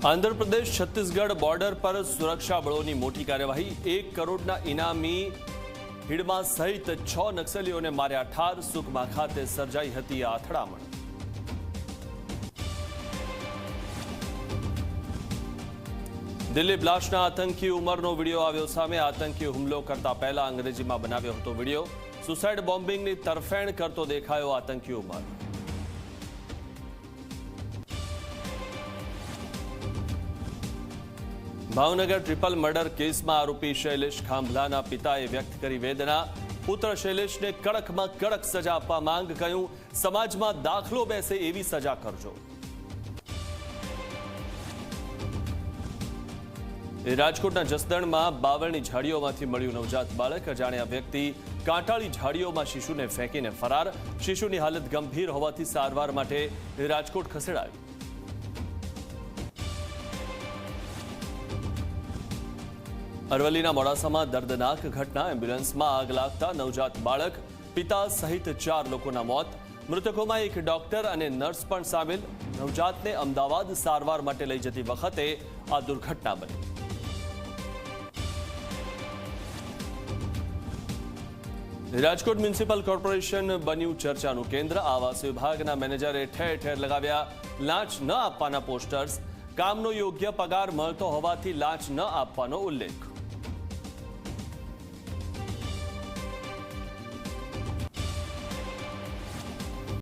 Andhra Pradesh Chhattisgarh border पर सुरक्षा बलों की मोटी कार्यवाही। 1 करोड़ इनामी हिडमा सहित 6 नक्सलीओं ने मार्या ठार। सुकमा खाते सर्जाई हती आ અથડામણ। दिल्ली ब्लास्टना आतंकी उमरनो वीडियो आव्यो सामे। आतंकी हुमलो करता पहला अंग्रेजी में बनाव्यो हतो वीडियो। सुसाइड बॉम्बिंग की तरफेण करतो देखायो आतंकी Umar. Bhavnagar triple murder case में आरोपी शैलेष खांभलाना पिताए व्यक्त करी वेदना। पुत्र शैलेष ने कड़क में कड़क सजा आपवा मांग। कह्युं समाज में दाखलो बेसे एवी सजा करजो। राजकोटना जसदण में बावळनी झाड़ीओमांथी मळ्युं नवजात बाळक। अजाण्या व्यक्ति कांटाळी झाड़ीओमां शिशुने फेंकीने फरार। शिशुनी हालत गंभीर होवाथी सारवार माटे राजकोट खसेड़ायो। अरवलीना मोडासामां दर्दनाक घटना। एम्ब्युलन्स में आग लागता नवजात बाळक पिता सहित 4 लोकोना मौत। मृतकों में एक डॉक्टर और नर्स पण सामेल। नवजात ने अमदावाद सारवार माटे लई जती वखते आ दुर्घटना बनी। राजकोट म्युनिसिपल कॉर्पोरेशन बन्यु चर्चानु केन्द्र। आवास विभागना मैनेजरे ठेर ठेर लगाव्या लांच न आपवाना पोस्टर्स। कामनो योग्य पगार मळतो होवाथी लांच न आपवानो उल्लेख।